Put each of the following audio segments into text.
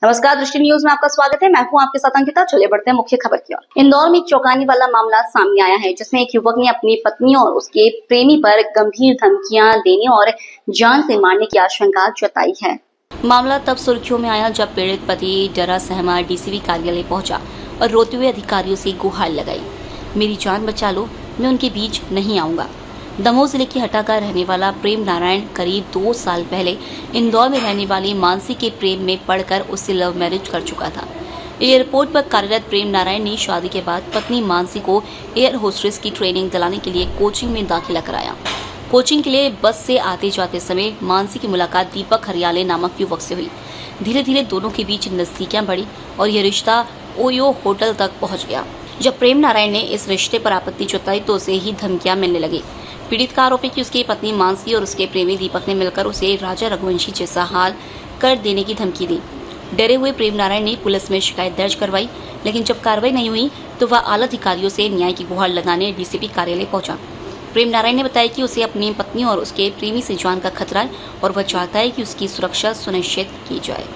नमस्कार, दृष्टि न्यूज में आपका स्वागत है। मैं हूं आपके साथ अंकिता। चलिए बढ़ते हैं मुख्य खबर की ओर। इंदौर में एक चौंकाने वाला मामला सामने आया है, जिसमें एक युवक ने अपनी पत्नी और उसके प्रेमी पर गंभीर धमकियां देने और जान से मारने की आशंका जताई है। मामला तब सुर्खियों में आया जब पीड़ित पति डरा सहमा डीसीपी कार्यालय पहुंचा और रोते हुए अधिकारियों से गुहार लगाई, मेरी जान बचा लो, मैं उनके बीच नहीं आऊंगा। दमोह जिले के हटा का रहने वाला प्रेम नारायण करीब 2 साल पहले इंदौर में रहने वाली मानसी के प्रेम में पड़कर उससे लव मैरिज कर चुका था। एयरपोर्ट पर कार्यरत प्रेम नारायण ने शादी के बाद पत्नी मानसी को एयर होस्टेस की ट्रेनिंग दिलाने के लिए कोचिंग में दाखिला कराया। कोचिंग के लिए बस से आते जाते समय मानसी की मुलाकात दीपक हरियाले नामक युवक से हुई। धीरे धीरे दोनों के बीच नजदीकियां बढ़ी और यह रिश्ता ओयो होटल तक पहुंच गया। जब प्रेम नारायण ने इस रिश्ते पर आपत्ति जताई तो उसे ही धमकियां मिलने लगी। पीड़ित का आरोप है कि उसकी पत्नी मानसी और उसके प्रेमी दीपक ने मिलकर उसे राजा रघुवंशी जैसा हाल कर देने की धमकी दी। डरे हुए प्रेम नारायण ने पुलिस में शिकायत दर्ज करवाई, लेकिन जब कार्रवाई नहीं हुई तो वह आला अधिकारियों से न्याय की गुहार लगाने डीसीपी कार्यालय पहुंचा। प्रेम नारायण ने बताया कि उसे अपनी पत्नी और उसके प्रेमी से जान का खतरा है और वह चाहता है कि उसकी सुरक्षा सुनिश्चित की जाए।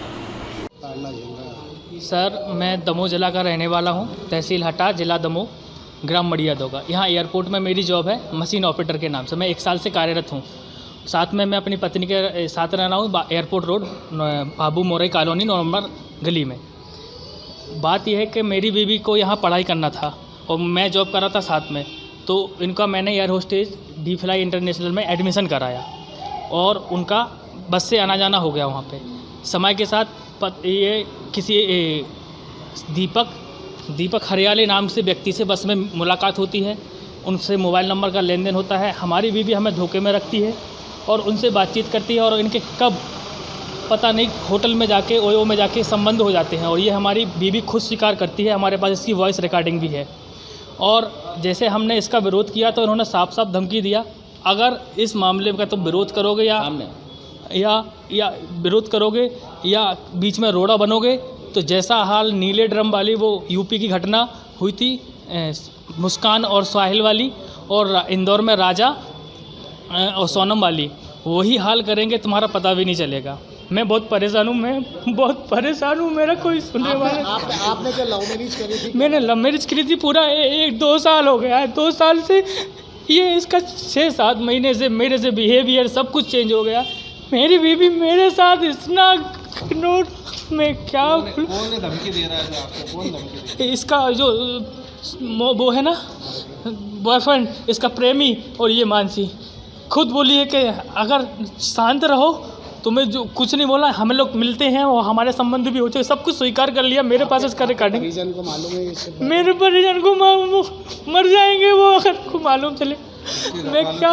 सर, मैं दमोह जिला का रहने वाला हूं, तहसील हटा, जिला दमोह, ग्राम मड़ियादो का। यहाँ एयरपोर्ट में मेरी जॉब है मशीन ऑपरेटर के नाम से। मैं 1 साल से कार्यरत हूँ। साथ में मैं अपनी पत्नी के साथ रह रहा हूँ एयरपोर्ट रोड, बाबू मोरई कॉलोनी, 9 नंबर गली में। बात यह है कि मेरी बीवी को यहाँ पढ़ाई करना था और मैं जॉब कर रहा था साथ में, तो इनका मैंने air hostess D fly international में एडमिशन कराया और उनका बस से आना जाना हो गया वहाँ पे। समय के साथ ये किसी दीपक हरियाले नाम से व्यक्ति से बस में मुलाकात होती है, उनसे मोबाइल नंबर का लेन देन होता है। हमारी बीवी हमें धोखे में रखती है और उनसे बातचीत करती है और इनके कब पता नहीं होटल में जाके ओयो में जाके संबंध हो जाते हैं और ये हमारी बीवी खुद स्वीकार करती है। हमारे पास इसकी वॉइस रिकॉर्डिंग भी है। और जैसे हमने इसका विरोध किया तो उन्होंने साफ साफ धमकी दिया, अगर इस मामले का तुम विरोध करोगे या विरोध करोगे या बीच में रोड़ा बनोगे तो जैसा हाल नीले ड्रम वाली वो यूपी की घटना हुई थी, मुस्कान और साहिल वाली, और इंदौर में राजा और सोनम वाली, वही हाल करेंगे, तुम्हारा पता भी नहीं चलेगा। मैं बहुत परेशान हूँ, मेरा कोई सुनने वाला। आपने क्या लव मैरिज करी थी? मैंने लव मैरिज करी थी। पूरा 2 साल हो गया है। 2 साल से ये इसका 6-7 महीने से मेरे से बिहेवियर सब कुछ चेंज हो गया। मेरी बीवी मेरे साथ इतना नोट में क्या कौन धमकी दे रहा है आपको? कौन धमकी दे रहा है? इसका जो वो है ना बॉयफ्रेंड, इसका प्रेमी, और ये मानसी खुद बोली है कि अगर शांत रहो, तुम्हें जो कुछ नहीं बोला, हम लोग मिलते हैं और हमारे संबंध भी होते हैं, सब कुछ स्वीकार कर लिया। मेरे पास इसका रिकॉर्डिंग। परिजन को मालूम है? मेरे परिजन को मर जाएंगे वो अगर को मालूम चले। मैं क्या,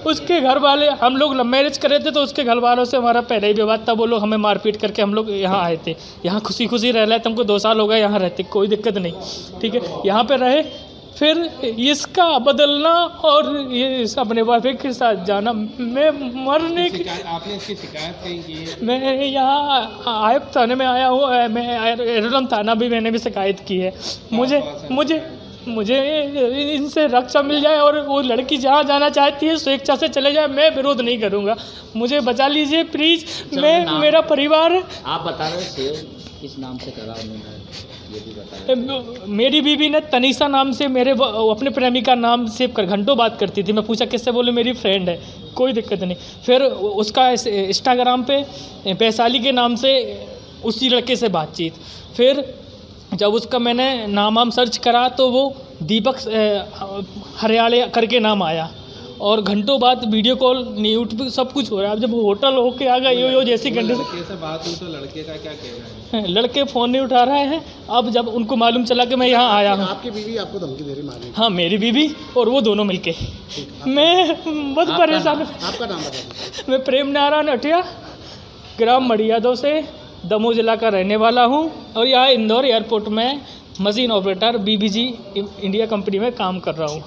उसके घर वाले, हम लोग लव मैरिज करे थे तो उसके घर वालों से हमारा पहले ही विवाद था। वो लोग हमें मारपीट करके हम लोग यहाँ आए थे। यहाँ खुशी खुशी रह रहे थे, हमको 2 साल हो गए यहाँ रहते, कोई दिक्कत नहीं, ठीक है, यहाँ पे रहे। फिर इसका बदलना और ये अपने बॉयफ्रेंड के साथ जाना, मैं मरने की। आपने इसकी शिकायत कहीं की है? मैं यहाँ आयब थाने में आया हूँ, मैं एरोडम थाना भी मैंने भी शिकायत की है। मुझे इनसे रक्षा मिल जाए और वो लड़की जहाँ जाना चाहती है स्वेच्छा से चले जाए, मैं विरोध नहीं करूँगा। मुझे बचा लीजिए प्लीज़। मैं, मेरा परिवार। आप बता रहे सेव किस नाम से करा उन्होंने, ये भी बता। मेरी बीवी ने तनीषा नाम से मेरे अपने प्रेमी का नाम सेव कर घंटों बात करती थी। मैं पूछा किससे, बोले मेरी फ्रेंड है, कोई दिक्कत नहीं। फिर उसका इंस्टाग्राम पे वैशाली के नाम से उसी लड़के से बातचीत। फिर जब उसका मैंने नाम सर्च करा तो वो दीपक हरियाले करके नाम आया और घंटों बाद वीडियो कॉल यूट्यूब सब कुछ हो रहा है। अब जब होटल होके आ गया यो जैसी कंडीशन, लड़के से बात हुई तो लड़के का क्या कहना है? लड़के फ़ोन नहीं उठा रहे हैं। अब जब उनको मालूम चला कि मैं यहाँ आया हूँ। आपकी बीवी आपको धमकी दे रही मारने? हाँ, मेरी बीवी और वो दोनों मिलके। मैं बहुत परेशान हूँ। आपका नाम बताइए। मैं प्रेम नारायण अठिया, ग्राम मड़ियादो से, दमोह जिला का रहने वाला हूँ और यहाँ इंदौर एयरपोर्ट में machine operator BBG India company में काम कर रहा हूँ।